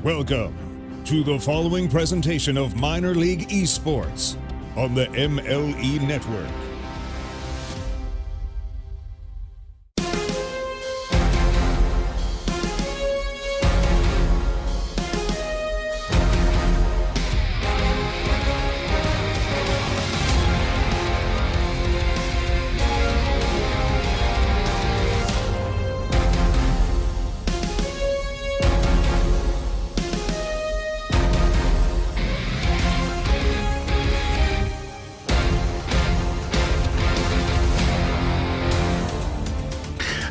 Welcome to the following presentation of Minor League Esports on the MLE Network.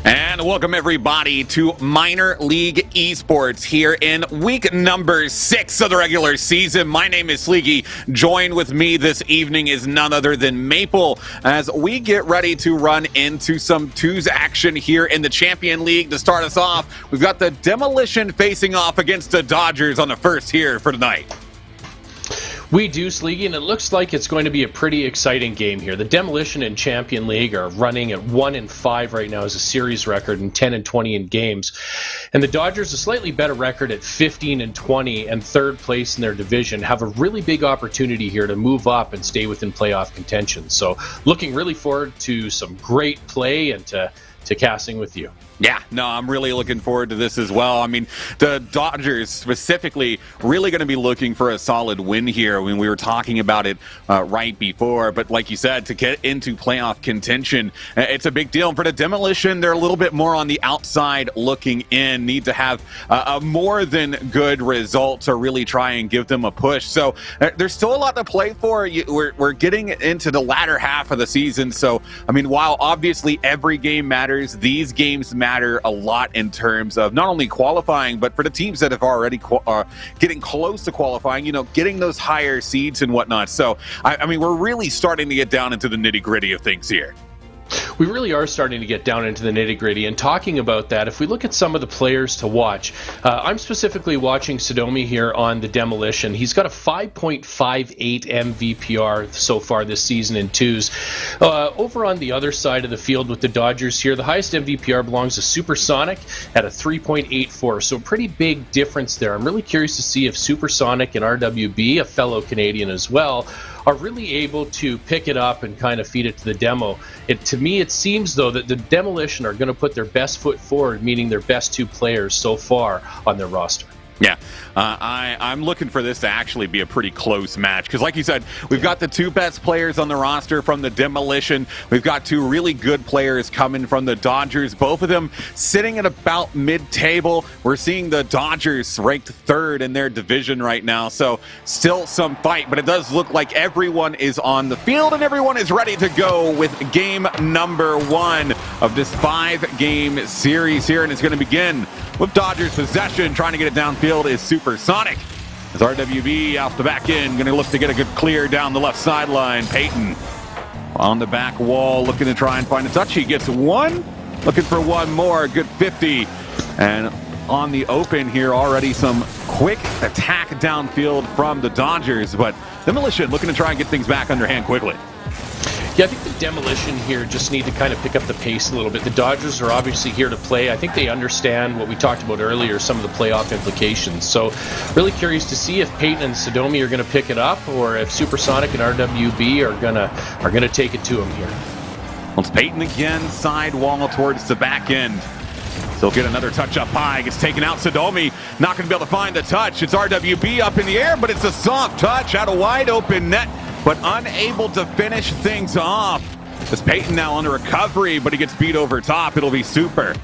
And welcome everybody to Minor League Esports here in week number 6 of the regular season. My name is Sleeky. Joined with me this evening is none other than Maple as we get ready to run into some twos action here in the Champion League. To start us off, we've got the Demolition facing off against the Dodgers on the first here for tonight. We do, Sleegy, and it looks like it's going to be a pretty exciting game here. The Demolition and Champion League are running at 1-5 right now as a series record and 10-20 in games. And the Dodgers, a slightly better record at 15-20 and third place in their division, have a really big opportunity here to move up and stay within playoff contention. So looking really forward to some great play and to casting with you. Yeah, no, I'm really looking forward to this as well. I mean, the Dodgers specifically really going to be looking for a solid win here. When we were talking about it right before, but like you said, to get into playoff contention, it's a big deal. And for the Demolition, they're a little bit more on the outside looking in, need to have a more than good result to really try and give them a push. So there's still a lot to play for. We're getting into the latter half of the season. So, I mean, while obviously every game matters, these games matter a lot in terms of not only qualifying, but for the teams that have already getting close to qualifying, you know, getting those higher seeds and whatnot. So, I mean, we're really starting to get down into the nitty-gritty of things here. We really are starting to get down into the nitty-gritty, and talking about that, if we look at some of the players to watch, I'm specifically watching Sodomi here on the Demolition. He's got a 5.58 MVPR so far this season in twos. Over on the other side of the field with the Dodgers here, the highest MVPR belongs to Supersonic at a 3.84, so pretty big difference there. I'm really curious to see if Supersonic and RWB, a fellow Canadian as well, are really able to pick it up and kind of feed it to the demo. To me, it seems, though, that the Demolition are going to put their best foot forward, meaning their best two players so far on their roster. Yeah, I'm looking for this to actually be a pretty close match because, like you said, we've got the two best players on the roster from the Demolition. We've got two really good players coming from the Dodgers, both of them sitting at about mid-table. We're seeing the Dodgers ranked third in their division right now, so still some fight, but it does look like everyone is on the field and everyone is ready to go with game number 1 of this 5-game series here, and it's going to begin with Dodgers possession. Trying to get it downfield is Supersonic. As RWB off the back end, going to look to get a good clear down the left sideline. Peyton on the back wall, looking to try and find a touch. He gets one, looking for one more, good 50. And on the open here, already some quick attack downfield from the Dodgers, but Demolition looking to try and get things back underhand quickly. Yeah, I think the Demolition here just need to kind of pick up the pace a little bit. The Dodgers are obviously here to play. I think they understand what we talked about earlier, some of the playoff implications. So really curious to see if Peyton and Sodomi are going to pick it up or if Supersonic and RWB are gonna take it to them here. Well, it's Peyton again, side wall towards the back end. So he'll get another touch up high. Gets taken out. Sodomi not going to be able to find the touch. It's RWB up in the air, but it's a soft touch out of wide open net, but unable to finish things off. It's Peyton now under recovery, but he gets beat over top. It'll be Super.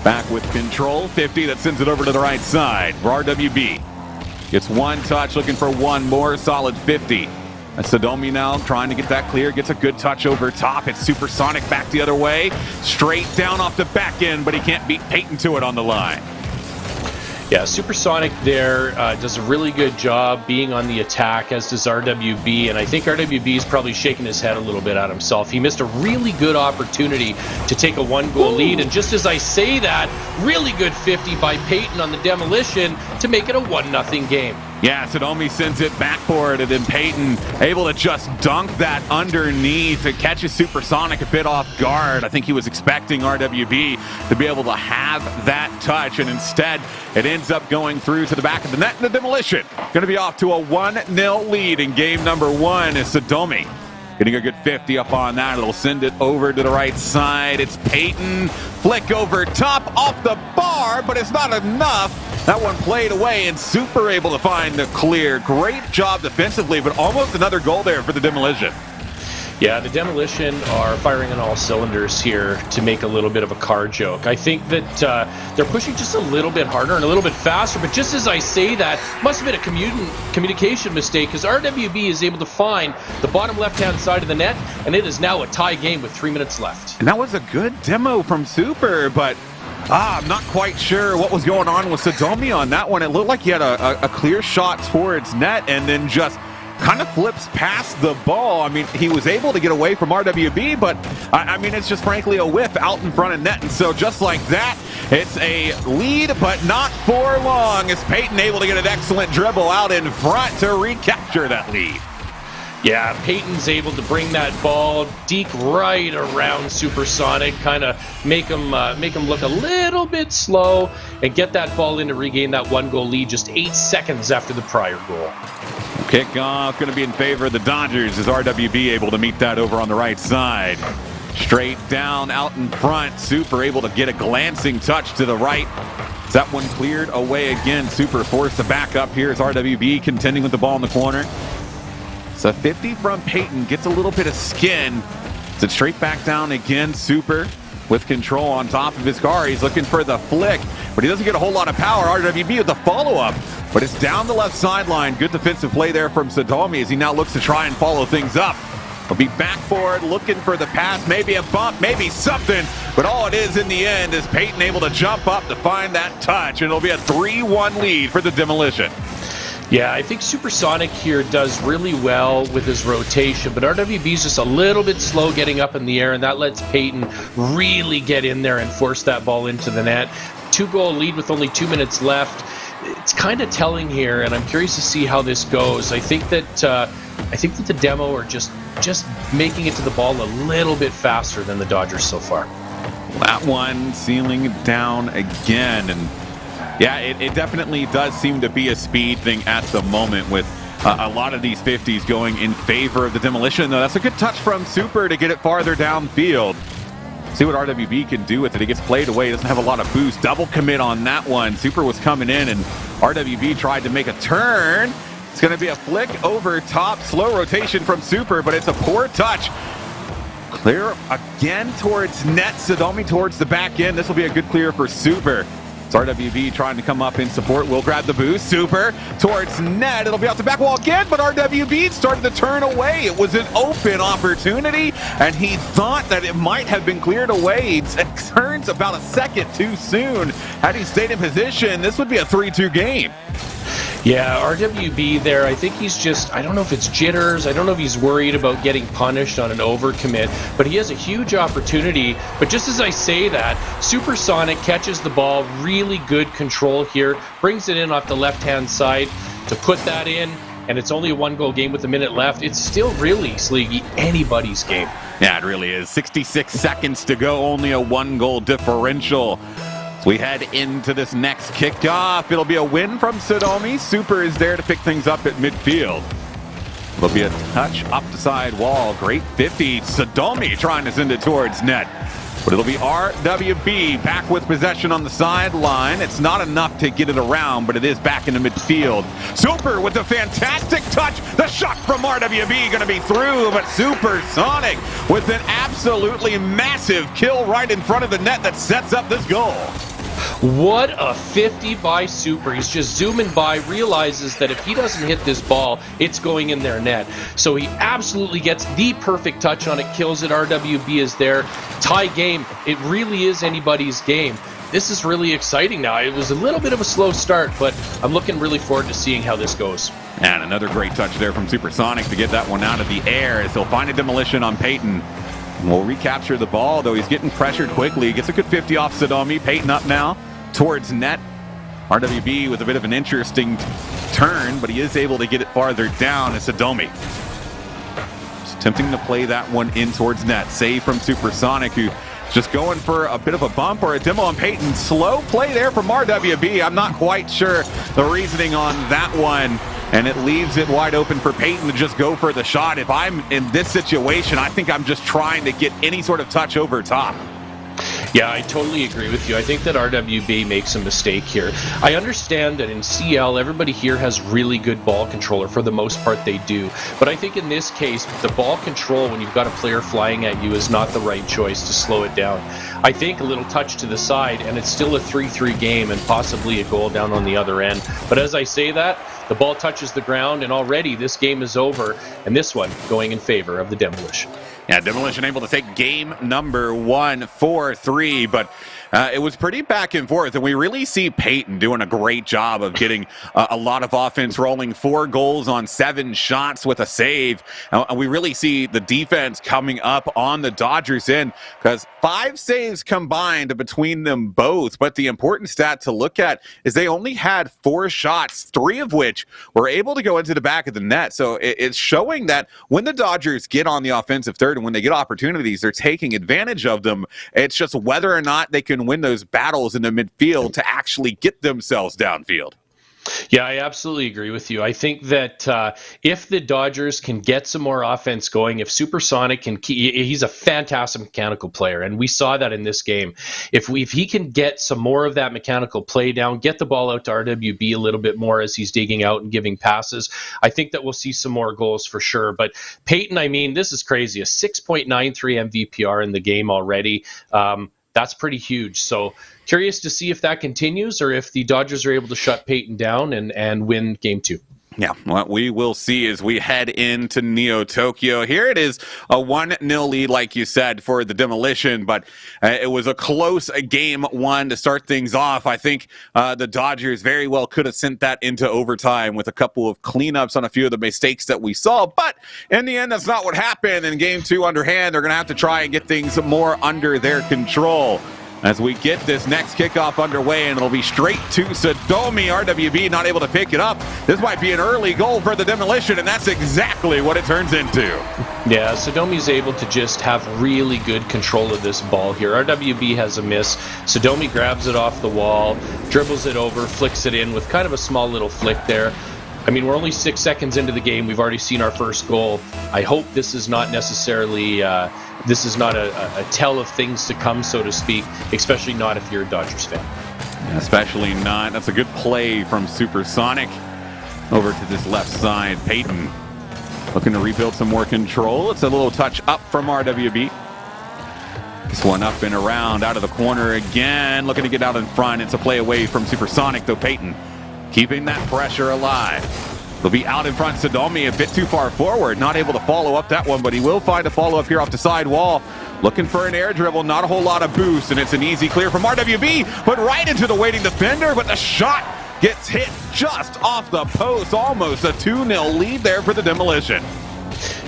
Back with control. 50 that sends it over to the right side. For RWB. Gets one touch, looking for one more. Solid 50. And Sodomi now trying to get that clear. Gets a good touch over top. It's Supersonic back the other way. Straight down off the back end, but he can't beat Peyton to it on the line. Yeah, Supersonic there does a really good job being on the attack, as does RWB, and I think RWB is probably shaking his head a little bit at himself. He missed a really good opportunity to take a 1-goal lead, and just as I say that, really good 50 by Peyton on the Demolition to make it a 1-0 game. Yeah, Sodomi sends it backboard, and then Peyton able to just dunk that underneath. It catches Supersonic a bit off guard. I think he was expecting RWB to be able to have that touch, and instead it ends up going through to the back of the net. And the Demolition going to be off to a 1-0 lead in game number 1 as Sodomi getting a good 50 up on that. It'll send it over to the right side. It's Peyton. Flick over top off the bar, but it's not enough. That one played away, and Super able to find the clear. Great job defensively, but almost another goal there for the Demolition. Yeah, the Demolition are firing on all cylinders here to make a little bit of a car joke. I think that they're pushing just a little bit harder and a little bit faster, but just as I say that, must have been a communication mistake, because RWB is able to find the bottom left-hand side of the net, and it is now a tie game with 3 minutes left. And that was a good demo from Super, but I'm not quite sure what was going on with Sodomi on that one. It looked like he had a clear shot towards net and then just kind of flips past the ball. I mean, he was able to get away from RWB, but I mean, it's just frankly a whiff out in front of net. And so just like that, it's a lead, but not for long, as Peyton able to get an excellent dribble out in front to recapture that lead. Yeah, Peyton's able to bring that ball, deke right around Supersonic, kind of make him look a little bit slow, and get that ball in to regain that 1-goal lead just 8 seconds after the prior goal. Kickoff going to be in favor of the Dodgers as RWB able to meet that over on the right side. Straight down out in front. Super able to get a glancing touch to the right. That one cleared away again. Super forced to back up here as RWB contending with the ball in the corner. So 50 from Peyton, gets a little bit of skin. It's straight back down again. Super with control on top of his car. He's looking for the flick, but he doesn't get a whole lot of power. RWB with the follow-up, but it's down the left sideline. Good defensive play there from Sodomi as he now looks to try and follow things up. He'll be backboard, looking for the pass, maybe a bump, maybe something, but all it is in the end is Peyton able to jump up to find that touch, and it'll be a 3-1 lead for the Demolition. Yeah, I think Supersonic here does really well with his rotation, but RWB's just a little bit slow getting up in the air, and that lets Peyton really get in there and force that ball into the net. 2-goal lead with only 2 minutes left. It's kind of telling here, and I'm curious to see how this goes. I think that the Demo are just making it to the ball a little bit faster than the Dodgers so far. That one sealing down again, and yeah, it definitely does seem to be a speed thing at the moment with a lot of these 50s going in favor of the Demolition. Though that's a good touch from Super to get it farther downfield. See what RWB can do with it. He gets played away. He doesn't have a lot of boost. Double commit on that one. Super was coming in, and RWB tried to make a turn. It's going to be a flick over top. Slow rotation from Super, but it's a poor touch. Clear again towards net. Sodomi towards the back end. This will be a good clear for Super. It's RWB trying to come up in support. Will grab the boost. Super towards net. It'll be off the back wall again, but RWB started to turn away. It was an open opportunity, and he thought that it might have been cleared away. It turns about a second too soon. Had he stayed in position, this would be a 3-2 game. Yeah, RWB there, I think he's just, I don't know if it's jitters, I don't know if he's worried about getting punished on an overcommit, but he has a huge opportunity. But just as I say that, Supersonic catches the ball, really good control here, brings it in off the left-hand side to put that in, and it's only a 1-goal game with a minute left. It's still really, Sleegy, anybody's game. Yeah, it really is. 66 seconds to go, only a 1-goal differential. We head into this next kickoff. It'll be a win from Sodomi. Super is there to pick things up at midfield. It'll be a touch up the side wall. Great 50. Sodomi trying to send it towards net. But it'll be RWB back with possession on the sideline. It's not enough to get it around, but it is back into midfield. Super with a fantastic touch. The shot from RWB going to be through, but Supersonic with an absolutely massive kill right in front of the net that sets up this goal. What a 50 by Super. He's just zooming by, realizes that if he doesn't hit this ball, it's going in their net. So he absolutely gets the perfect touch on it, kills it. RWB is there. Tie game. It really is anybody's game. This is really exciting now. It was a little bit of a slow start, but I'm looking really forward to seeing how this goes. And another great touch there from Supersonic to get that one out of the air as he'll find a Demolition on Peyton. Will recapture the ball, though he's getting pressured quickly. Gets a good 50 off Sodomi. Peyton up now towards net. RWB with a bit of an interesting turn, but he is able to get it farther down as Sodomi. Attempting to play that one in towards net. Save from Supersonic, who just going for a bit of a bump or a demo on Peyton. Slow play there from RWB. I'm not quite sure the reasoning on that one. And it leaves it wide open for Peyton to just go for the shot. If I'm in this situation, I think I'm just trying to get any sort of touch over top. Yeah, I totally agree with you. I think that RWB makes a mistake here. I understand that in CL, everybody here has really good ball controller. For the most part, they do. But I think in this case, the ball control, when you've got a player flying at you, is not the right choice to slow it down. I think a little touch to the side, and it's still a 3-3 game and possibly a goal down on the other end. But as I say that, the ball touches the ground, and already this game is over, and this one going in favor of the Demolition. Yeah, Demolition able to take game number 1, 4-3, but it was pretty back and forth, and we really see Peyton doing a great job of getting a lot of offense rolling. 4 goals on 7 shots with a save. And we really see the defense coming up on the Dodgers end, because 5 saves combined between them both. But the important stat to look at is they only had 4 shots, 3 of which were able to go into the back of the net. So it's showing that when the Dodgers get on the offensive third and when they get opportunities, they're taking advantage of them. It's just whether or not they can win those battles in the midfield to actually get themselves downfield. Yeah, I absolutely agree with you. I think that if the Dodgers can get some more offense going, if Supersonic can, he's a fantastic mechanical player, and we saw that in this game. If he can get some more of that mechanical play down, get the ball out to RWB a little bit more as he's digging out and giving passes, I think that we'll see some more goals for sure. But Peyton, I mean, this is crazy. A 6.93 MVPR in the game already. That's pretty huge. So curious to see if that continues or if the Dodgers are able to shut Peyton down and win game 2. Yeah, what we will see as we head into Neo Tokyo. Here it is, a 1-0 lead, like you said, for the Demolition, but it was a close game 1 to start things off. I think the Dodgers very well could have sent that into overtime with a couple of cleanups on a few of the mistakes that we saw, but in the end, that's not what happened. In game 2 underhand, they're going to have to try and get things more under their control as we get this next kickoff underway, and it'll be straight to Sodomi. RWB not able to pick it up. This might be an early goal for the Demolition, and that's exactly what it turns into. Yeah, Sodomi's able to just have really good control of this ball here. RWB has a miss. Sodomi grabs it off the wall, dribbles it over, flicks it in with kind of a small little flick there. I mean, we're only 6 seconds into the game. We've already seen our first goal. I hope this is not necessarily a tell of things to come, so to speak, especially not if you're a Dodgers fan. Especially not. That's a good play from Supersonic over to this left side. Peyton looking to rebuild some more control. It's a little touch up from RWB. This one up and around, out of the corner again. Looking to get out in front. It's a play away from Supersonic, though Peyton keeping that pressure alive. They'll be out in front. Sodomi a bit too far forward. Not able to follow up that one, but he will find a follow-up here off the side wall. Looking for an air dribble. Not a whole lot of boost, and it's an easy clear from RWB, but right into the waiting defender, but the shot gets hit just off the post. Almost a 2-0 lead there for the Demolition.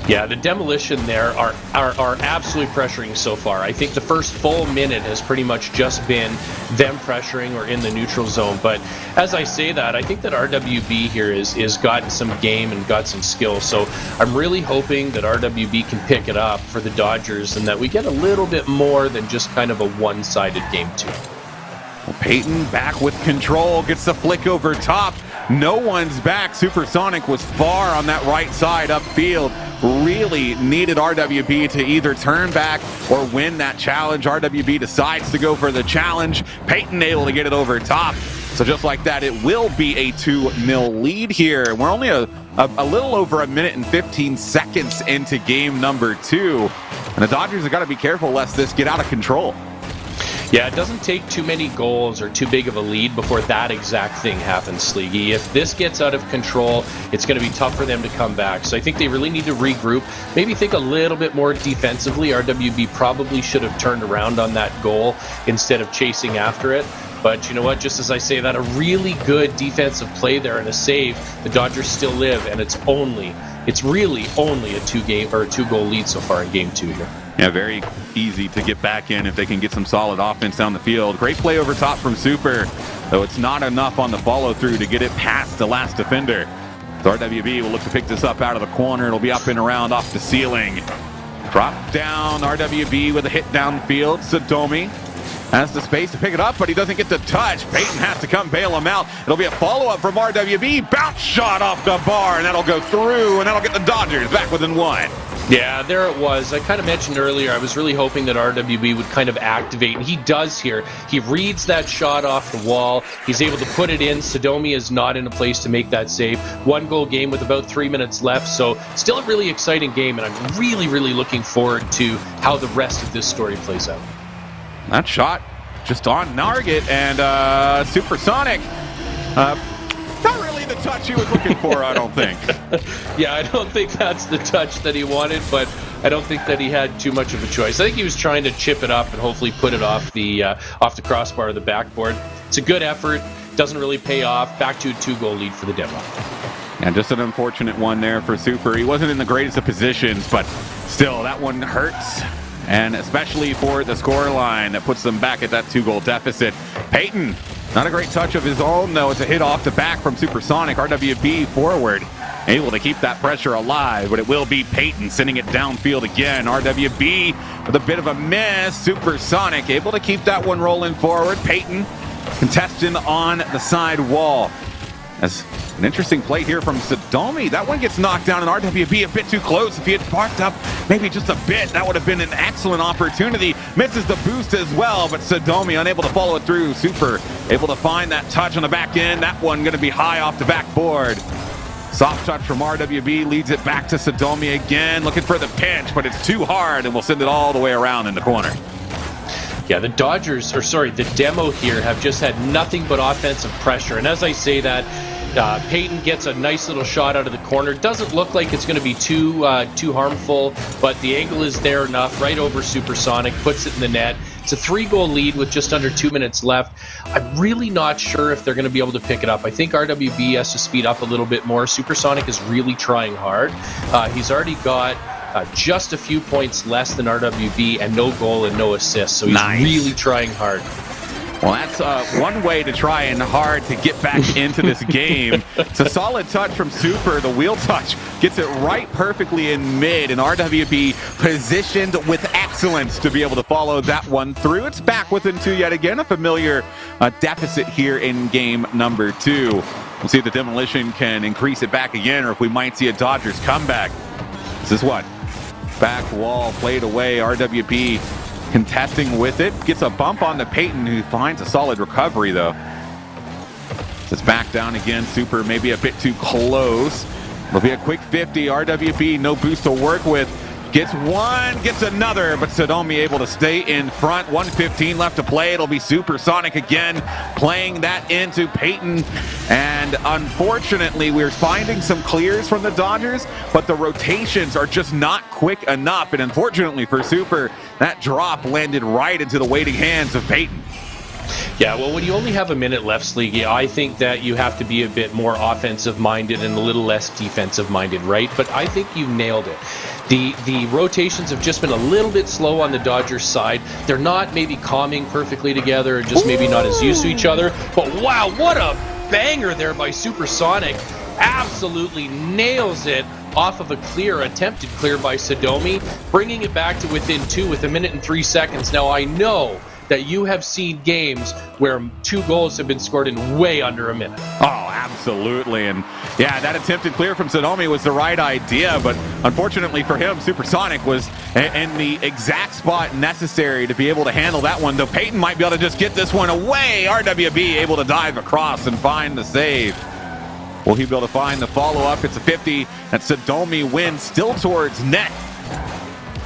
Yeah, the Demolition there are absolutely pressuring so far. I think the first full minute has pretty much just been them pressuring or in the neutral zone. But as I say that, I think that RWB here is gotten some game and got some skill. So I'm really hoping that RWB can pick it up for the Dodgers and that we get a little bit more than just kind of a one-sided game 2. Well, Peyton back with control, gets the flick over top. No one's back. Supersonic was far on that right side upfield. Really needed RWB to either turn back or win that challenge. RWB decides to go for the challenge. Peyton able to get it over top. So just like that, it will be a 2-0 lead here. We're only a little over a minute and 15 seconds into game number 2. And the Dodgers have got to be careful lest this get out of control. Yeah, it doesn't take too many goals or too big of a lead before that exact thing happens, Sleegy. If this gets out of control, it's going to be tough for them to come back. So I think they really need to regroup, maybe think a little bit more defensively. RWB probably should have turned around on that goal instead of chasing after it. But you know what, just as I say that, a really good defensive play there and a save, the Dodgers still live, and it's really only a 2-goal lead so far in game 2 here. Yeah, very easy to get back in if they can get some solid offense down the field. Great play over top from Super. though it's not enough on the follow-through to get it past the last defender. So RWB will look to pick this up out of the corner. It'll be up and around off the ceiling. Drop down, RWB with a hit downfield. Sodomi has the space to pick it up, but he doesn't get the touch. Peyton has to come bail him out. It'll be a follow-up from RWB. Bounce shot off the bar, and that'll go through, and that'll get the Dodgers back within one. Yeah, there it was. I kind of mentioned earlier, I was really hoping that RWB would kind of activate, and he does here. He reads that shot off the wall. He's able to put it in. Sodomi is not in a place to make that save. 1-goal game with about 3 minutes left, so still a really exciting game, and I'm really, really looking forward to how the rest of this story plays out. That shot just on target, and Supersonic, not really the touch he was looking for, I don't think. Yeah, I don't think that's the touch that he wanted, but I don't think that he had too much of a choice. I think he was trying to chip it up and hopefully put it off the crossbar of the backboard. It's a good effort, doesn't really pay off. Back to a 2-goal lead for the Demo. And just an unfortunate one there for Super. He wasn't in the greatest of positions, but still, that one hurts. And especially for the scoreline that puts them back at that 2-goal deficit. Peyton, not a great touch of his own, though. It's a hit off the back from Supersonic. RWB forward, able to keep that pressure alive, but it will be Peyton sending it downfield again. RWB with a bit of a miss. Supersonic able to keep that one rolling forward. Peyton contesting on the side wall. As an interesting play here from Sodomi. That one gets knocked down, and RWB a bit too close. If he had parked up maybe just a bit, that would have been an excellent opportunity. Misses the boost as well, but Sodomi unable to follow it through. Super able to find that touch on the back end. That one going to be high off the backboard. Soft touch from RWB leads it back to Sodomi again, looking for the pinch, but it's too hard, and we'll send it all the way around in the corner. Yeah, the Demo here have just had nothing but offensive pressure. And as I say that, Peyton gets a nice little shot out of the corner. Doesn't look like it's going to be too harmful, but the angle is there enough, right over Supersonic, puts it in the net. It's a 3-goal lead with just under 2 minutes left. I'm really not sure if they're going to be able to pick it up. I think RWB has to speed up a little bit more. Supersonic is really trying hard. He's already got just a few points less than RWB and no goal and no assist, so he's really trying hard. Well, that's one way to try and hard to get back into this game. It's a solid touch from Super. The wheel touch gets it right perfectly in mid, and RWB positioned with excellence to be able to follow that one through. It's back within 2 yet again, a familiar deficit here in game number 2. We'll see if the Demolition can increase it back again, or if we might see a Dodgers comeback. This is what? Back wall played away. RWB contesting with it. Gets a bump on the Peyton, who finds a solid recovery, though. It's back down again. Super maybe a bit too close. It'll be a quick 50. RWB, no boost to work with. Gets one, gets another, but Sodomi able to stay in front. 1:15 left to play. It'll be Supersonic again, playing that into Peyton. And unfortunately, we're finding some clears from the Dodgers, but the rotations are just not quick enough. And unfortunately for Super, that drop landed right into the waiting hands of Peyton. Yeah, well, when you only have a minute left, Sleegy, I think that you have to be a bit more offensive-minded and a little less defensive-minded, right? But I think you nailed it. The rotations have just been a little bit slow on the Dodgers side. They're not maybe calming perfectly together, or just maybe not as used to each other. But wow, what a banger there by Supersonic. Absolutely nails it off of a attempted clear by Sodomi, bringing it back to within 2 with 1 minute and 3 seconds. Now, I know that you have seen games where 2 goals have been scored in way under a minute. Oh, absolutely. And yeah, that attempted clear from Sodomi was the right idea, but unfortunately for him, Supersonic was in the exact spot necessary to be able to handle that one, though Peyton might be able to just get this one away. RWB able to dive across and find the save. Will he be able to find the follow-up? It's a 50 that Sodomi wins, still towards net.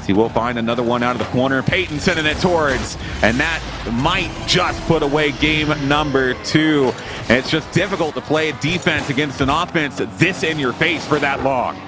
He will find another one out of the corner. Peyton sending it towards, and that might just put away game number 2. And it's just difficult to play defense against an offense this in your face for that long.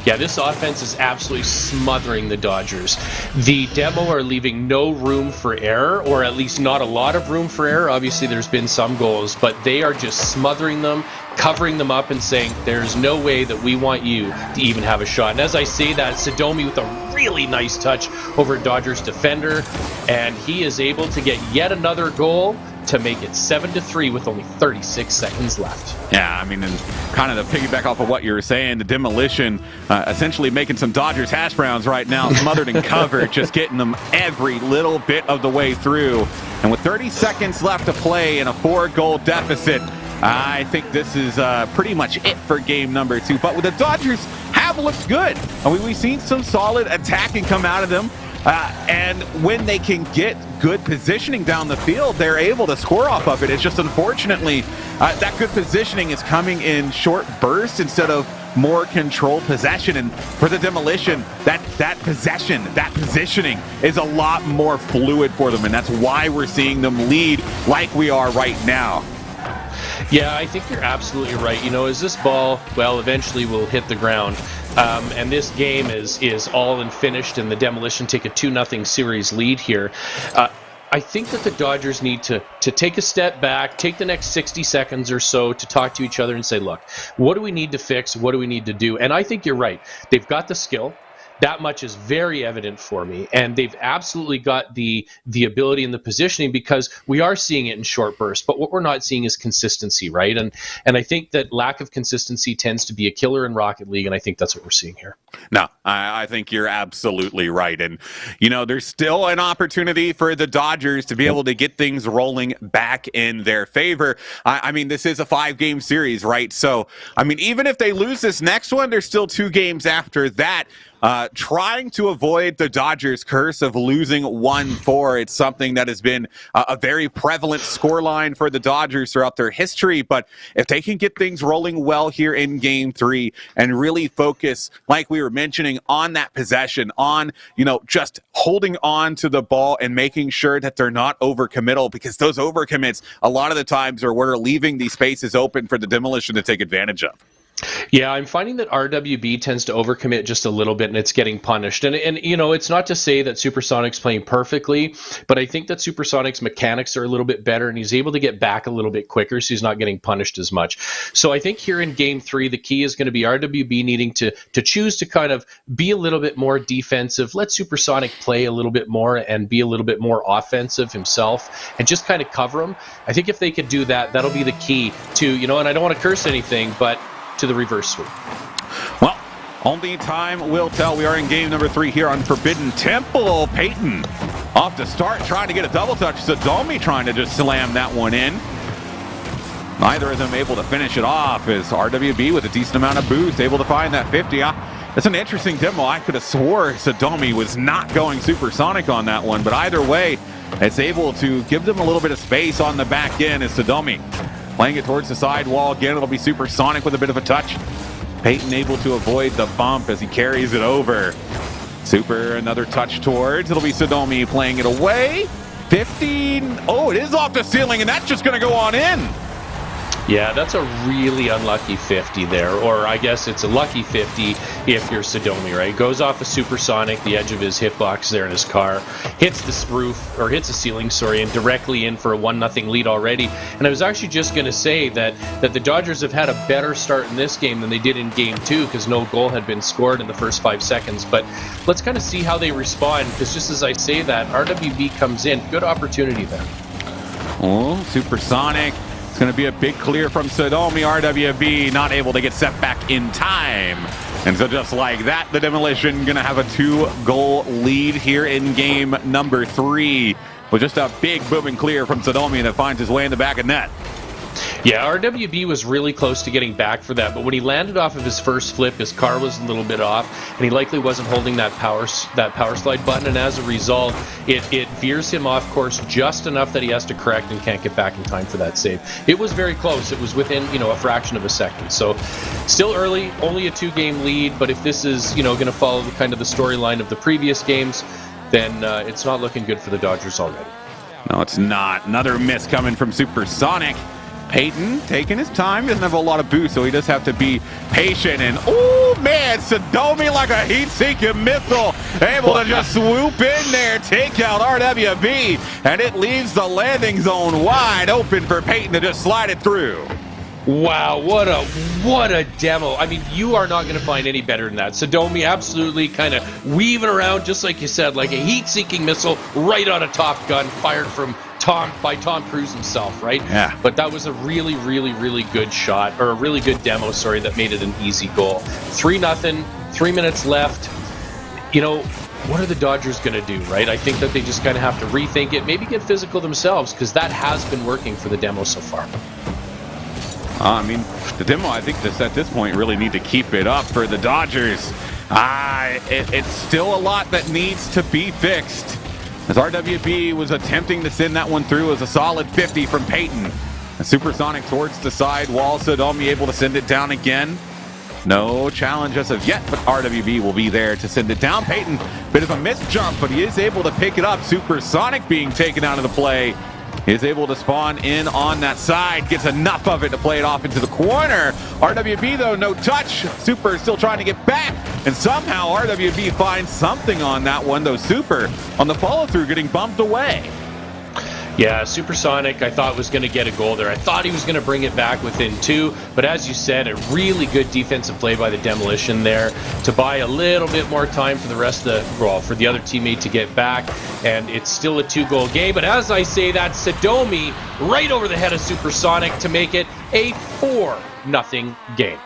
Yeah, this offense is absolutely smothering the Dodgers. The Demo are leaving no room for error, or at least not a lot of room for error. Obviously, there's been some goals, but they are just smothering them, covering them up and saying, there's no way that we want you to even have a shot. And as I say that, Sodomi with a really nice touch over Dodgers defender, and he is able to get yet another goal. to make it 7-3 with only 36 seconds left. Yeah, I mean, and kind of to piggyback off of what you were saying, the Demolition essentially making some Dodgers hash browns right now, smothered in cover, just getting them every little bit of the way through. And with 30 seconds left to play and a 4-goal deficit, I think this is pretty much it for game number 2. But the Dodgers have looked good. I mean, we've seen some solid attacking come out of them. And when they can get good positioning down the field, they're able to score off of it. It's just unfortunately that good positioning is coming in short bursts instead of more controlled possession. And for the Demolition, that positioning is a lot more fluid for them. And that's why we're seeing them lead like we are right now. Yeah, I think you're absolutely right. You know, as this ball, well, eventually will hit the ground, and this game is all and finished, and the Demolition take a 2-0 series lead here. I think that the Dodgers need to take a step back, take the next 60 seconds or so to talk to each other and say, look, what do we need to fix? What do we need to do? And I think you're right. They've got the skill. That much is very evident for me, and they've absolutely got the ability and the positioning, because we are seeing it in short bursts, but what we're not seeing is consistency, right? And I think that lack of consistency tends to be a killer in Rocket League, and I think that's what we're seeing here. No, I think you're absolutely right. And, you know, there's still an opportunity for the Dodgers to be able to get things rolling back in their favor. I mean, this is a 5-game series, right? So, I mean, even if they lose this next one, there's still 2 games after that. Trying to avoid the Dodgers' curse of losing 1-4. It's something that has been a very prevalent scoreline for the Dodgers throughout their history. But if they can get things rolling well here in Game 3 and really focus, like we were mentioning, on that possession, on, you know, just holding on to the ball and making sure that they're not overcommittal, because those overcommits a lot of the times are where leaving these spaces open for the Demolition to take advantage of. Yeah, I'm finding that RWB tends to overcommit just a little bit, and it's getting punished. And you know, it's not to say that Supersonic's playing perfectly, but I think that Supersonic's mechanics are a little bit better, and he's able to get back a little bit quicker, so he's not getting punished as much. So I think here in Game 3, the key is going to be RWB needing to choose to kind of be a little bit more defensive, let Supersonic play a little bit more and be a little bit more offensive himself, and just kind of cover him. I think if they could do that, that'll be the key to, you know, and I don't want to curse anything, but to the reverse sweep. Well, only time will tell. We are in game number 3 here on Forbidden Temple. Peyton off to start, trying to get a double touch. Sadomi trying to just slam that one in. Neither of them able to finish it off, as RWB with a decent amount of boost able to find that 50. It's an interesting demo. I could have swore Sadomi was not going supersonic on that one, but either way, it's able to give them a little bit of space on the back end as Sadomi playing it towards the sidewall. Again, it'll be Supersonic with a bit of a touch. Peyton able to avoid the bump as he carries it over. Super, another touch towards. It'll be Sadomi playing it away. 15. Oh, it is off the ceiling, and that's just going to go on in. Yeah, that's a really unlucky 50 there, or I guess it's a lucky 50 if you're Sadomi, right? Goes off a Supersonic, the edge of his hitbox there in his car, hits the roof, or hits the ceiling, sorry, and directly in for a 1-0 lead already. And I was actually just going to say that the Dodgers have had a better start in this game than they did in Game 2, because no goal had been scored in the first 5 seconds. But let's kind of see how they respond, because just as I say that, RWB comes in. Good opportunity there. Oh, Supersonic. It's going to be a big clear from Sadomi. RWB not able to get set back in time. And so just like that, the Demolition going to have a 2-goal lead here in game number 3. With just a big booming clear from Sadomi that finds his way in the back of net. Yeah, RWB was really close to getting back for that, but when he landed off of his first flip, his car was a little bit off, and he likely wasn't holding that power slide button, and as a result, it veers him off course just enough that he has to correct and can't get back in time for that save. It was very close. It was within, you know, a fraction of a second. So still early, only a 2-game lead, but if this is, you know, going to follow the kind of the storyline of the previous games, then it's not looking good for the Dodgers already. No, it's not. Another miss coming from Supersonic. Peyton taking his time. He doesn't have a lot of boost, so he does have to be patient. And, oh, man, Sadomi like a heat-seeking missile. Able to just swoop in there, take out RWB, and it leaves the landing zone wide open for Peyton to just slide it through. Wow, what a demo. I mean, you are not going to find any better than that. Sadomi absolutely kind of weaving around, just like you said, like a heat-seeking missile right out of Top Gun, fired from Tom Cruise himself, right? Yeah. But that was a really, really, really good shot, or a really good demo, sorry, that made it an easy goal. 3-0, 3 minutes left. You know, what are the Dodgers going to do, right? I think that they just kind of have to rethink it, maybe get physical themselves, because that has been working for the demo so far. I mean, the demo, I think at this point really need to keep it up for the Dodgers. It's still a lot that needs to be fixed. As RWB was attempting to send that one through as a solid 50 from Peyton. A supersonic towards the side wall, Sodomi able to send it down again. No challenge as of yet, but RWB will be there to send it down. Peyton, bit of a missed jump, but he is able to pick it up. Supersonic being taken out of the play. Is able to spawn in on that side, gets enough of it to play it off into the corner. RWB though, no touch. Super still trying to get back, and somehow RWB finds something on that one though. Super on the follow through getting bumped away. Yeah, Supersonic, I thought was going to get a goal there. I thought he was going to bring it back within 2, but as you said, a really good defensive play by the Demolition there to buy a little bit more time for the rest of the, well, for the other teammate to get back, and it's still a 2-goal game. But as I say that, Sodomi right over the head of Supersonic to make it a 4-0 game.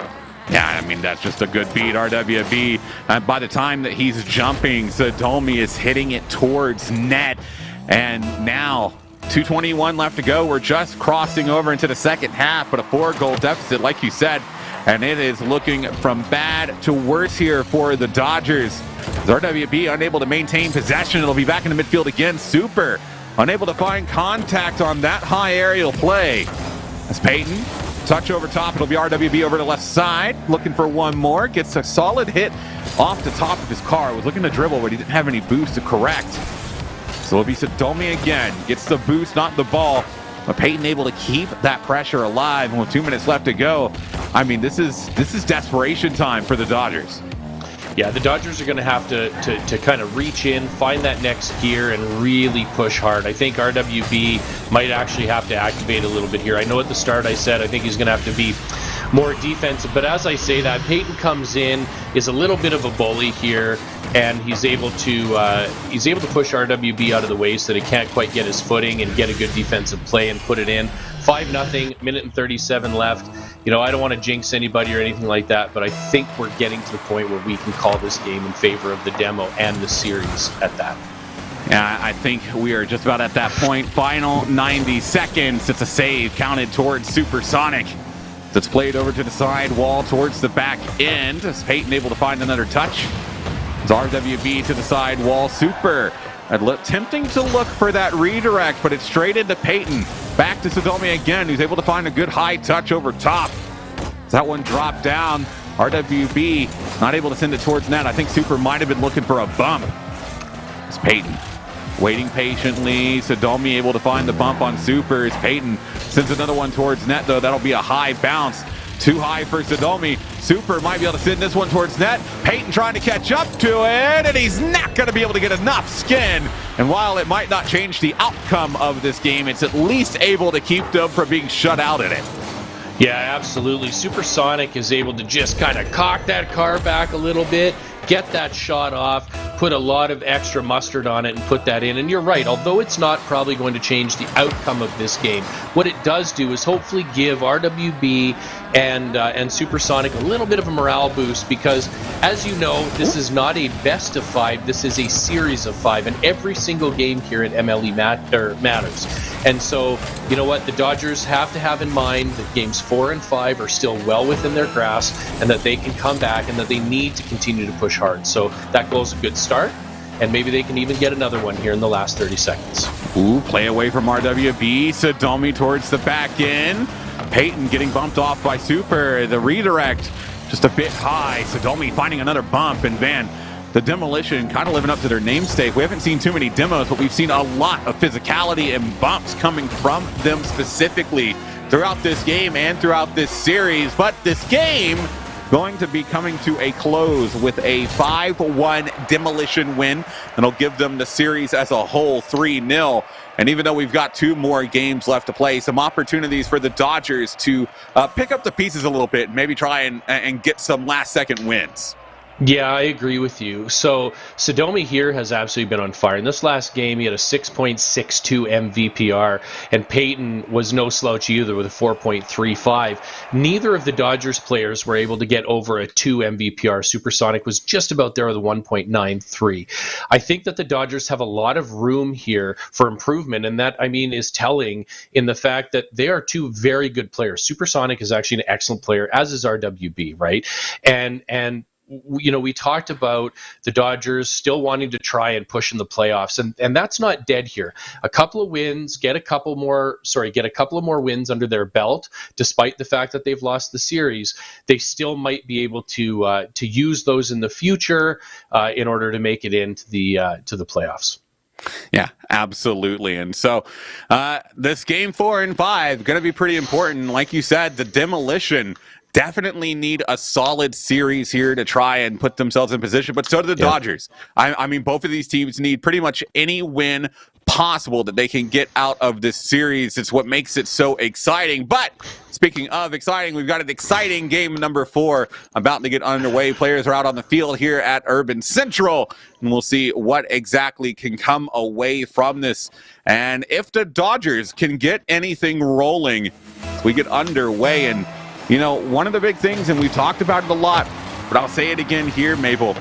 Yeah, I mean, that's just a good beat, RWB. By the time that he's jumping, Sodomi is hitting it towards net, and now 2:21 left to go. We're just crossing over into the second half, but a 4-goal deficit, like you said, and it is looking from bad to worse here for the Dodgers. As RWB unable to maintain possession, it'll be back in the midfield again. Super unable to find contact on that high aerial play. As Peyton, touch over top, it'll be RWB over the left side, looking for one more, gets a solid hit off the top of his car. Was looking to dribble, but he didn't have any boost to correct. So it'll be Sodomi again. Gets the boost, not the ball. But Peyton able to keep that pressure alive. And with 2 minutes left to go, I mean, this is desperation time for the Dodgers. Yeah, the Dodgers are going to have to kind of reach in, find that next gear, and really push hard. I think RWB might actually have to activate a little bit here. I know at the start I said I think he's going to have to be more defensive, but as I say that, Peyton comes in, is a little bit of a bully here, and he's able to push RWB out of the way so that he can't quite get his footing and get a good defensive play and put it in. 5-0, minute and 37 left. You know, I don't want to jinx anybody or anything like that, but I think we're getting to the point where we can call this game in favor of the demo and the series at that. Yeah, I think we are just about at that point. Final 90 seconds. It's a save counted towards Supersonic. That's played over to the side wall towards the back end. Is Peyton able to find another touch? It's RWB to the side wall. Super attempting to look for that redirect, but it's straight into Peyton. Back to Sodomi again, who's able to find a good high touch over top. As that one dropped down, RWB not able to send it towards net. I think Super might have been looking for a bump. It's Peyton waiting patiently. Sodomi able to find the bump on Super. As Peyton sends another one towards net, though. That'll be a high bounce. Too high for Sodomi. Super might be able to send this one towards net. Peyton trying to catch up to it, and he's not going to be able to get enough skin. And while it might not change the outcome of this game, it's at least able to keep them from being shut out in it. Yeah, absolutely. Supersonic is able to just kind of cock that car back a little bit, get that shot off, put a lot of extra mustard on it and put that in. And you're right, although it's not probably going to change the outcome of this game, what it does do is hopefully give RWB and Supersonic a little bit of a morale boost, because as you know, this is not a best of 5, this is a series of 5, and every single game here at MLE matters. And so, you know what, the Dodgers have to have in mind that games 4 and 5 are still well within their grasp, and that they can come back, and that they need to continue to push hard. So that goes a good start, and maybe they can even get another one here in the last 30 seconds. Ooh, play away from RWB. Sodomi towards the back end. Peyton getting bumped off by Super. The redirect just a bit high. Sodomi finding another bump, and man, the Demolition kind of living up to their namesake. We haven't seen too many demos, but we've seen a lot of physicality and bumps coming from them specifically throughout this game and throughout this series. But this game going to be coming to a close with a 5-1 Demolition win. That'll give them the series as a whole 3-0. And even though we've got 2 more games left to play, some opportunities for the Dodgers to pick up the pieces a little bit and maybe try and get some last-second wins. Yeah, I agree with you. So Sodomi here has absolutely been on fire. In this last game, he had a 6.62 MVPR, and Peyton was no slouch either with a 4.35. Neither of the Dodgers players were able to get over a 2 MVPR. Supersonic was just about there with a 1.93. I think that the Dodgers have a lot of room here for improvement, and that, I mean, is telling in the fact that they are two very good players. Supersonic is actually an excellent player, as is RWB, right? And you know, we talked about the Dodgers still wanting to try and push in the playoffs, and that's not dead here. A couple of wins, get a couple more wins under their belt, despite the fact that they've lost the series. They still might be able to use those in the future in order to make it into the playoffs. Yeah, absolutely. And so this game 4 and 5 going to be pretty important. Like you said, the Demolition definitely need a solid series here to try and put themselves in position, but so do the Dodgers. I mean, both of these teams need pretty much any win possible that they can get out of this series. It's what makes it so exciting. But speaking of exciting, we've got an exciting game number 4 about to get underway. Players are out on the field here at Urban Central, and we'll see what exactly can come away from this. And if the Dodgers can get anything rolling, we get underway. And you know, one of the big things, and we've talked about it a lot, but I'll say it again here, Mabel,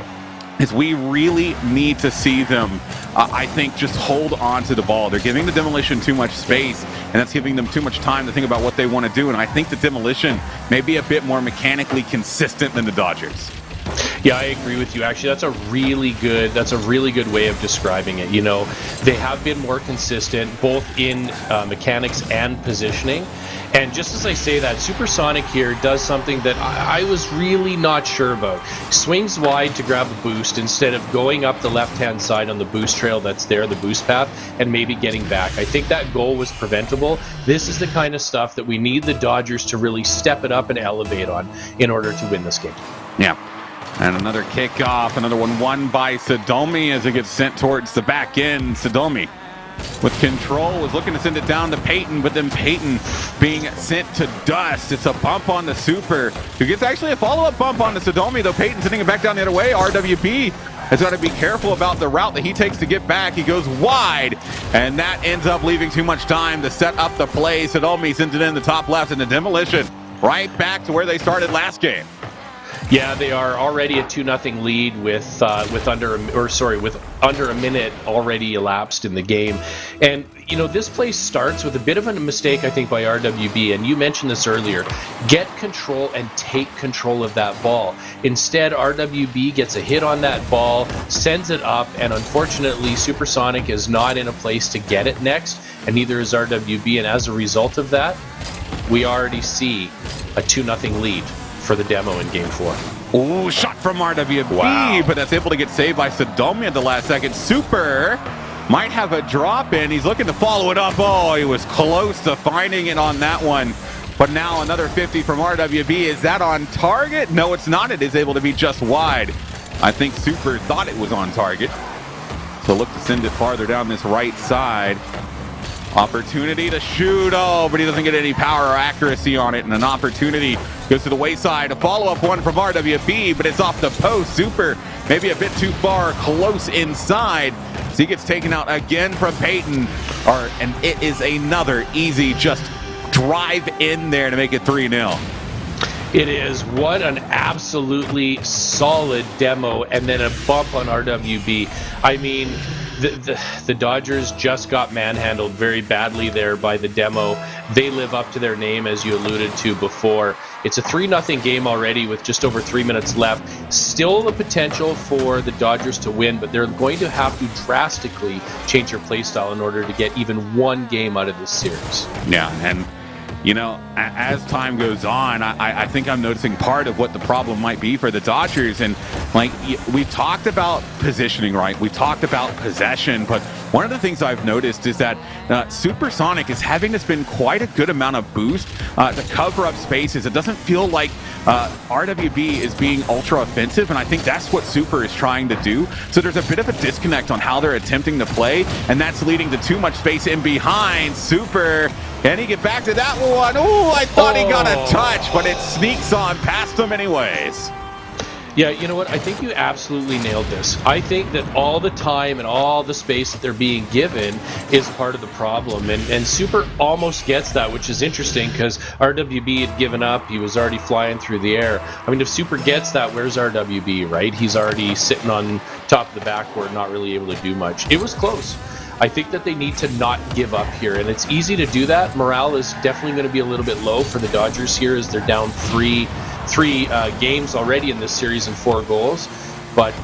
is we really need to see them, I think, just hold on to the ball. They're giving the Demolition too much space, and that's giving them too much time to think about what they want to do. And I think the Demolition may be a bit more mechanically consistent than the Dodgers. Yeah, I agree with you. Actually, that's a really good way of describing it. You know, they have been more consistent both in mechanics and positioning. And just as I say that, Supersonic here does something that I was really not sure about. Swings wide to grab a boost instead of going up the left-hand side on the boost trail that's there, the boost path, and maybe getting back. I think that goal was preventable. This is the kind of stuff that we need the Dodgers to really step it up and elevate on in order to win this game. Yeah. And another kickoff, another one won by Sodomi as it gets sent towards the back end. Sodomi with control was looking to send it down to Peyton, but then Peyton being sent to dust. It's a bump on the Super, who gets actually a follow-up bump on the Sodomi, though Peyton sending it back down the other way. RWB has got to be careful about the route that he takes to get back. He goes wide, and that ends up leaving too much time to set up the play. Sodomi sends it in the top left, and the Demolition right back to where they started last game. Yeah, they are already a 2-0 lead with under a minute already elapsed in the game. And you know, this play starts with a bit of a mistake, I think, by RWB, and you mentioned this earlier. Get control and take control of that ball. Instead, RWB gets a hit on that ball, sends it up, and unfortunately Supersonic is not in a place to get it next, and neither is RWB, and as a result of that, we already see a 2-0 lead for the Demo in game 4. Ooh, shot from RWB, wow. But that's able to get saved by Sodomi at the last second. Super might have a drop in. He's looking to follow it up. Oh, he was close to finding it on that one. But now another 50 from RWB. Is that on target? No, it's not. It is able to be just wide. I think Super thought it was on target. So look to send it farther down this right side. Opportunity to shoot. Oh, but he doesn't get any power or accuracy on it. And an opportunity goes to the wayside. A follow-up one from RWB, but it's off the post. Super maybe a bit too far, close inside. So he gets taken out again from Peyton. And it is another easy just drive in there to make it 3-0. It is. What an absolutely solid demo, and then a bump on RWB. I mean, the Dodgers just got manhandled very badly there by the Demo. They live up to their name, as you alluded to before. It's a 3-0 game already with just over 3 minutes left. Still the potential for the Dodgers to win, but they're going to have to drastically change their play style in order to get even one game out of this series. Yeah, and you know, as time goes on, I think I'm noticing part of what the problem might be for the Dodgers. And like, we talked about positioning, right? We talked about possession, but one of the things I've noticed is that Supersonic is having to spend quite a good amount of boost to cover up spaces. It doesn't feel like RWB is being ultra offensive, and I think that's what Super is trying to do. So there's a bit of a disconnect on how they're attempting to play, and that's leading to too much space in behind. Super, can he get back to that one? Oh, I thought he got a touch, but it sneaks on past him anyways. Yeah, you know what? I think you absolutely nailed this. I think that all the time and all the space that they're being given is part of the problem. And Super almost gets that, which is interesting because RWB had given up. He was already flying through the air. I mean, if Super gets that, where's RWB, right? He's already sitting on top of the backboard, not really able to do much. It was close. I think that they need to not give up here, and it's easy to do that. Morale is definitely going to be a little bit low for the Dodgers here as they're down three games already in this series and 4 goals. But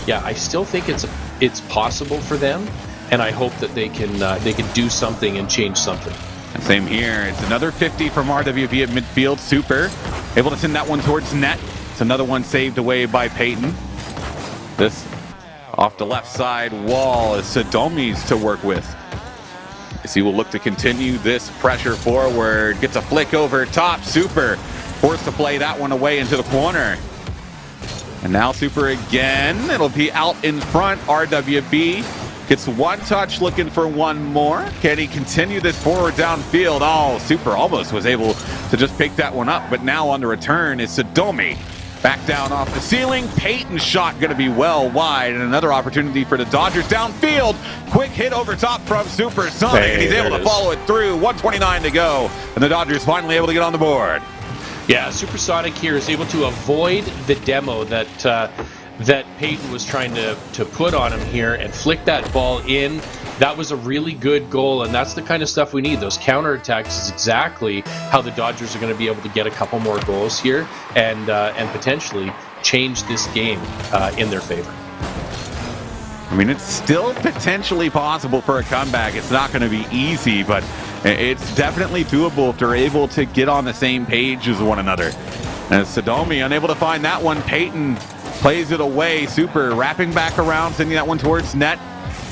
yeah, I still think it's possible for them, and I hope that they can do something and change something. Same here. It's another 50 from RWB at midfield. Super able to send that one towards net. It's another one saved away by Peyton. This off the left side wall is Sodomi's to work with. As he will look to continue this pressure forward. Gets a flick over top. Super forced to play that one away into the corner. And now Super again. It'll be out in front. RWB gets one touch, looking for one more. Can he continue this forward downfield? Oh, Super almost was able to just pick that one up. But now on the return is Sodomi. Back down off the ceiling. Peyton's shot going to be well wide. And another opportunity for the Dodgers downfield. Quick hit over top from Supersonic. Hey, and he's able to follow it through. 1:29 to go. And the Dodgers finally able to get on the board. Yeah, Supersonic here is able to avoid the demo that Peyton was trying to put on him here and flick that ball in. That was a really good goal, and that's the kind of stuff we need. Those counterattacks is exactly how the Dodgers are going to be able to get a couple more goals here and potentially change this game in their favor. I mean, it's still potentially possible for a comeback. It's not going to be easy, but it's definitely doable if they're able to get on the same page as one another. As Sodomi unable to find that one, Peyton plays it away. Super wrapping back around, sending that one towards net.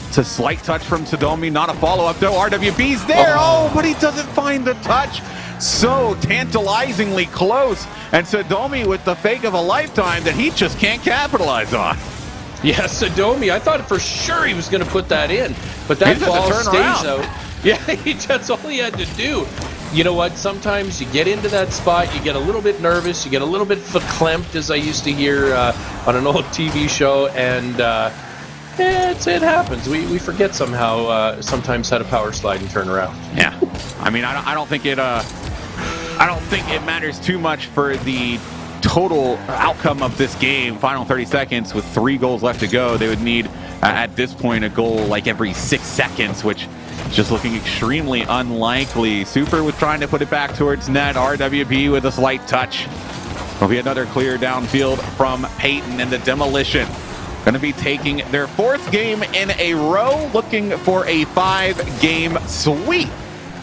It's a slight touch from Sodomi, not a follow-up though. RWB's there, but he doesn't find the touch. So tantalizingly close. And Sodomi with the fake of a lifetime that he just can't capitalize on. Yeah, Sodomi, I thought for sure he was going to put that in, but that ball stays out. Yeah, that's all he had to do. You know what? Sometimes you get into that spot, you get a little bit nervous, you get a little bit verklempt, as I used to hear on an old TV show, and it happens. We forget sometimes how to power slide and turn around. Yeah, I mean, I don't think it matters too much for the total outcome of this game. Final 30 seconds with 3 goals left to go. They would need at this point a goal like every 6 seconds, which is just looking extremely unlikely. Super was trying to put it back towards net. RWB with a slight touch. There'll be another clear downfield from Peyton, and the Demolition going to be taking their 4th game in a row, looking for a 5-game sweep.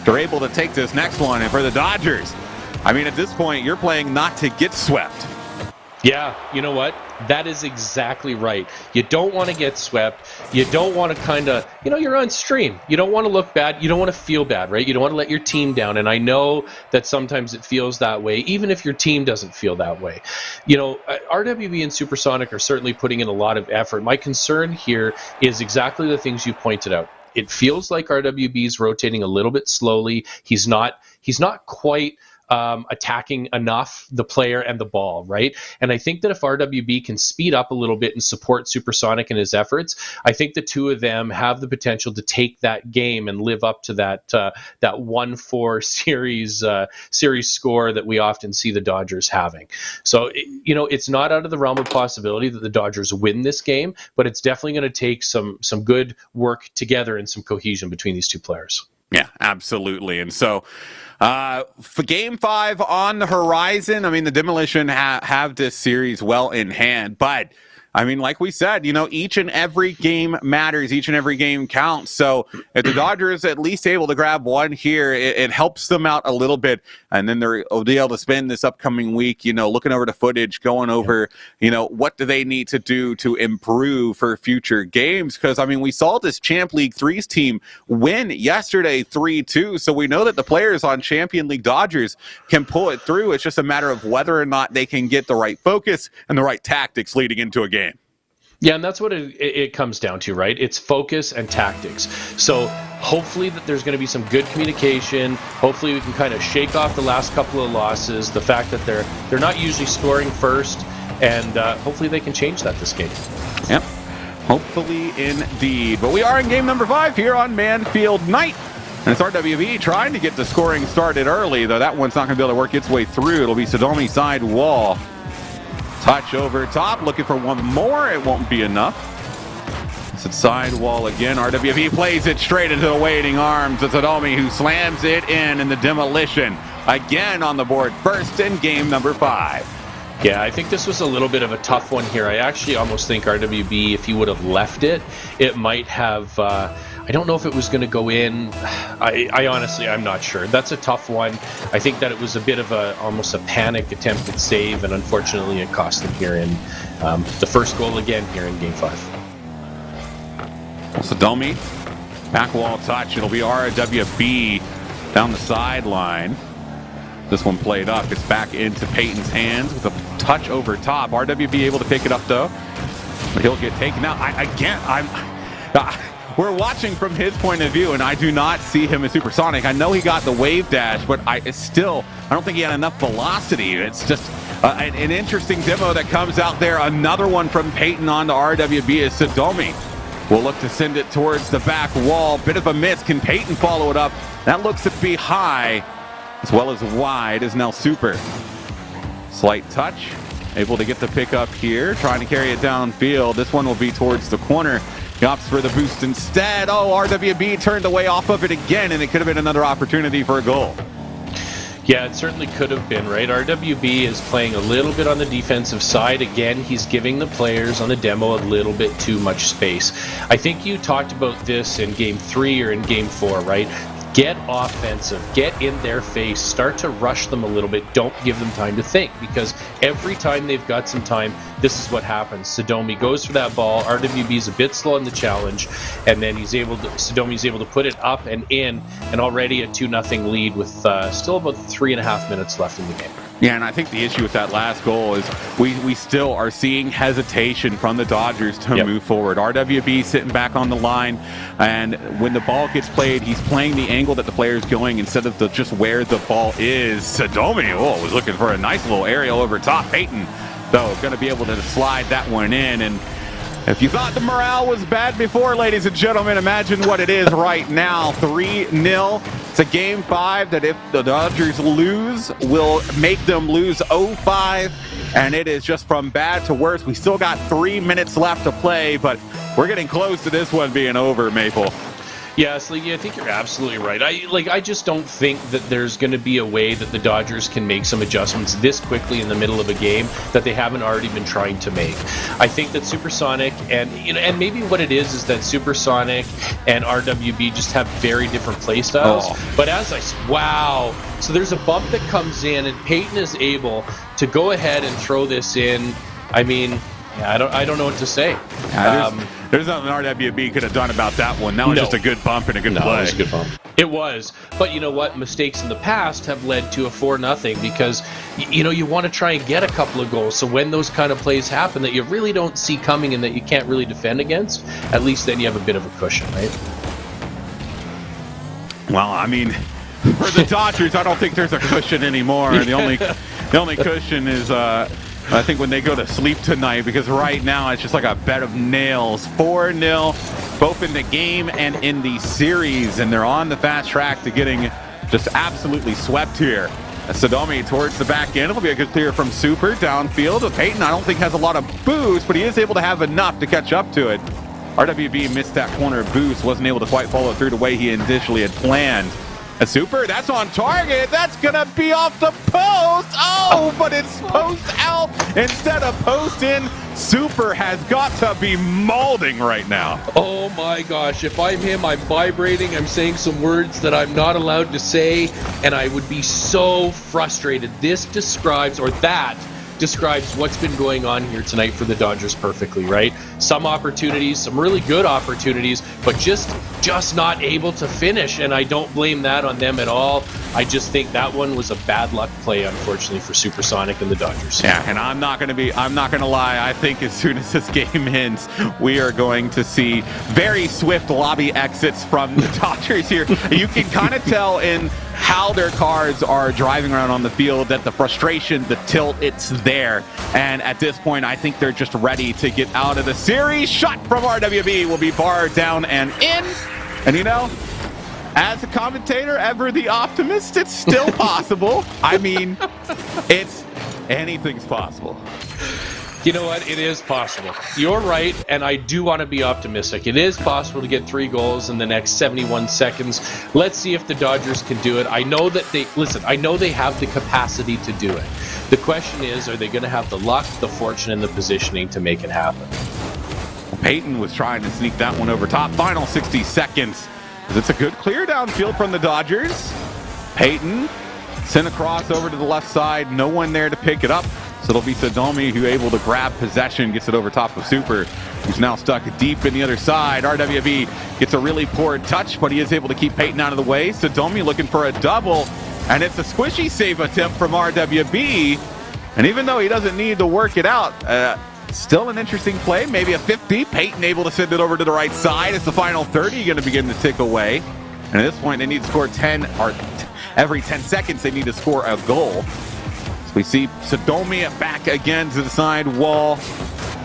They're able to take this next one, and for the Dodgers, I mean, at this point, you're playing not to get swept. Yeah, you know what? That is exactly right. You don't want to get swept. You don't want to kind of, you're on stream. You don't want to look bad. You don't want to feel bad, right? You don't want to let your team down. And I know that sometimes it feels that way, even if your team doesn't feel that way. RWB and Supersonic are certainly putting in a lot of effort. My concern here is exactly the things you pointed out. It feels like RWB is rotating a little bit slowly. He's not quite attacking enough the player and the ball, right? And I think that if RWB can speed up a little bit and support Supersonic in his efforts, I think the two of them have the potential to take that game and live up to that 1-4 series score that we often see the Dodgers having. So, it's not out of the realm of possibility that the Dodgers win this game, but it's definitely going to take some good work together and some cohesion between these two players. Yeah, absolutely. And so for Game 5 on the horizon, I mean, the Demolition have this series well in hand. But, I mean, like we said, each and every game matters. Each and every game counts. So if the Dodgers at least able to grab one here, it helps them out a little bit. And then they'll be able to spend this upcoming week, looking over the footage, going over, what do they need to do to improve for future games? Because, I mean, we saw this Champ League 3's team win yesterday 3-2. So we know that the players on Champion League Dodgers can pull it through. It's just a matter of whether or not they can get the right focus and the right tactics leading into a game. Yeah, and that's what it comes down to, right? It's focus and tactics. So hopefully that there's going to be some good communication. Hopefully we can kind of shake off the last couple of losses. The fact that they're not usually scoring first and hopefully they can change that this game. Yep, hopefully indeed. But we are in game number 5 here on Manfield Night. And it's RWB trying to get the scoring started early, though that one's not going to be able to work its way through. It'll be Sodomi side wall. Touch over top, looking for one more. It won't be enough. It's side wall again. RWB plays it straight into the waiting arms of Sodomi, who slams it in the Demolition. Again on the board, first in game number 5. Yeah, I think this was a little bit of a tough one here. I actually almost think RWB, if he would have left it, it might have... I don't know if it was going to go in. I honestly, I'm not sure. That's a tough one. I think that it was a bit of almost a panic attempted save, and unfortunately it cost them here in the first goal again here in game 5. Sodomi, back wall touch. It'll be RWB down the sideline. This one played up. It's back into Peyton's hands with a touch over top. RWB able to pick it up though, but he'll get taken out. We're watching from his point of view, and I do not see him as supersonic. I know he got the wave dash, but I don't think he had enough velocity. It's just an interesting demo that comes out there. Another one from Peyton on to RWB as Sodomi will look to send it towards the back wall. Bit of a miss. Can Peyton follow it up? That looks to be high as well as wide as now Super. Slight touch. Able to get the pick up here. Trying to carry it downfield. This one will be towards the corner. He opts for the boost instead. Oh, RWB turned away off of it again, and it could have been another opportunity for a goal. Yeah, it certainly could have been, right? RWB is playing a little bit on the defensive side. Again, he's giving the players on the demo a little bit too much space. I think you talked about this in game 3 or in game 4, right? Get offensive, get in their face, start to rush them a little bit. Don't give them time to think, because every time they've got some time, this is what happens. Sodomi goes for that ball. RWB's a bit slow in the challenge, and then Sodomi's able to put it up and in, and already a 2-0 lead with still about 3.5 minutes left in the game. Yeah, and I think the issue with that last goal is we still are seeing hesitation from the Dodgers to move forward. RWB sitting back on the line, and when the ball gets played, he's playing the angle that the player is going instead of just where the ball is. Sodomi, was looking for a nice little aerial over top. Peyton, though, going to be able to slide that one in. And if you thought the morale was bad before, ladies and gentlemen, imagine what it is right now. 3-0. It's a game 5 that if the Dodgers lose, will make them lose 0-5. And it is just from bad to worse. We still got 3 minutes left to play, but we're getting close to this one being over, Maple. Yeah, Sleegy, I think you're absolutely right. I just don't think that there's going to be a way that the Dodgers can make some adjustments this quickly in the middle of a game that they haven't already been trying to make. I think that Supersonic and maybe what it is that Supersonic and RWB just have very different play styles. Oh. But so there's a bump that comes in, and Peyton is able to go ahead and throw this in. I mean, I don't know what to say. There's nothing RWB could have done about that one. That was just a good bump and a good play. It was a good bump. It was. But you know what? Mistakes in the past have led to a 4-0 because, you want to try and get a couple of goals. So when those kind of plays happen that you really don't see coming and that you can't really defend against, at least then you have a bit of a cushion, right? Well, I mean, for the Dodgers, I don't think there's a cushion anymore. The only cushion is... I think when they go to sleep tonight, because right now it's just like a bed of nails. 4-0, both in the game and in the series, and they're on the fast track to getting just absolutely swept here. Sodomi towards the back end. It'll be a good clear from Super downfield. Peyton, I don't think has a lot of boost, but he is able to have enough to catch up to it. RWB missed that corner boost, wasn't able to quite follow through the way he initially had planned. A Super, that's on target. That's going to be off the post. Oh, but it's post out instead of post in. Super has got to be molding right now. Oh my gosh. If I'm him, I'm vibrating. I'm saying some words that I'm not allowed to say, and I would be so frustrated. This describes what's been going on here tonight for the Dodgers perfectly, right? Some opportunities, some really good opportunities, but just not able to finish, and I don't blame that on them at all. I just think that one was a bad luck play, unfortunately, for Supersonic and the Dodgers. Yeah, and I'm not going to lie. I think as soon as this game ends, we are going to see very swift lobby exits from the Dodgers here. You can kind of tell in how their cars are driving around on the field, that the frustration, the tilt, it's there. And at this point, I think they're just ready to get out of the series. Shot from RWB will be barred down and in. And you know, as a commentator, ever the optimist, it's still possible. I mean, anything's possible. You know what? It is possible. You're right, and I do want to be optimistic. It is possible to get 3 goals in the next 71 seconds. Let's see if the Dodgers can do it. I know that I know they have the capacity to do it. The question is, are they going to have the luck, the fortune, and the positioning to make it happen? Peyton was trying to sneak that one over top. Final 60 seconds. It's a good clear downfield from the Dodgers. Peyton sent across over to the left side. No one there to pick it up. So it'll be Sodomi who able to grab possession, gets it over top of Super, who's now stuck deep in the other side. RWB gets a really poor touch, but he is able to keep Peyton out of the way. Sodomi looking for a double, and it's a squishy save attempt from RWB. And even though he doesn't need to work it out, still an interesting play, maybe a 50. Peyton able to send it over to the right side. It's the final 30 going to begin to tick away. And at this point, they need to score 10, or every 10 seconds they need to score a goal. We see Sodomi back again to the side wall.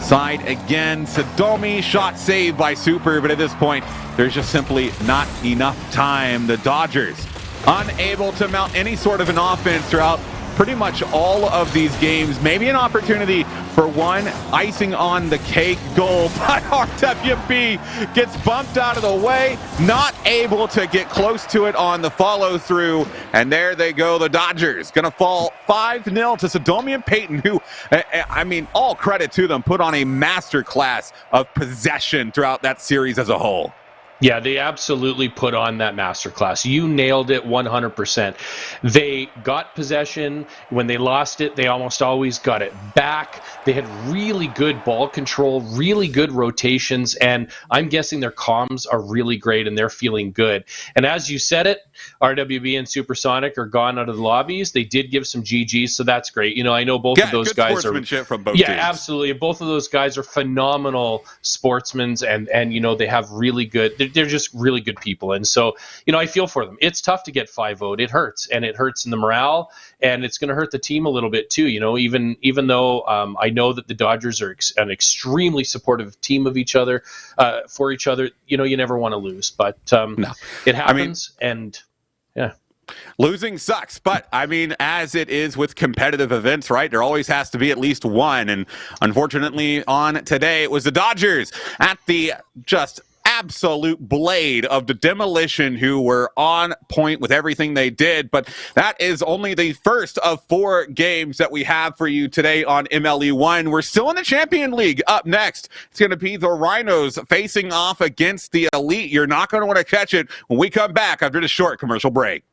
Side again. Sodomi, shot saved by Super, but at this point, there's just simply not enough time. The Dodgers unable to mount any sort of an offense throughout pretty much all of these games. Maybe an opportunity for one icing on the cake goal, but RWB gets bumped out of the way, not able to get close to it on the follow through, and there they go. The Dodgers gonna fall 5-0 to Sodomi and Peyton, who, I mean, all credit to them, put on a masterclass of possession throughout that series as a whole. Yeah, they absolutely put on that masterclass. You nailed it 100%. They got possession. When they lost it, they almost always got it back. They had really good ball control, really good rotations, and I'm guessing their comms are really great and they're feeling good. And as you said it, RWB and Supersonic are gone out of the lobbies. They did give some GGs, so that's great. You know, I know both of those guys are... from both teams. Absolutely. Both of those guys are phenomenal sportsmen, and you know, they have really good... They're just really good people. And so, you know, I feel for them. It's tough to get 5-0. It hurts, and it hurts in the morale, and it's going to hurt the team a little bit too. You know, even though I know that the Dodgers are an extremely supportive team of each other, for each other, you know, you never want to lose, but no. It happens. And yeah. Losing sucks, but I mean, as it is with competitive events, right? There always has to be at least one. And unfortunately, on today, it was the Dodgers at the just absolute blade of the Demolition, who were on point with everything they did. But that is only the first of 4 games that we have for you today on MLE1. We're still in the Champion League. Up next, it's going to be the Rhinos facing off against the Elite. You're not going to want to catch it when we come back after this short commercial break.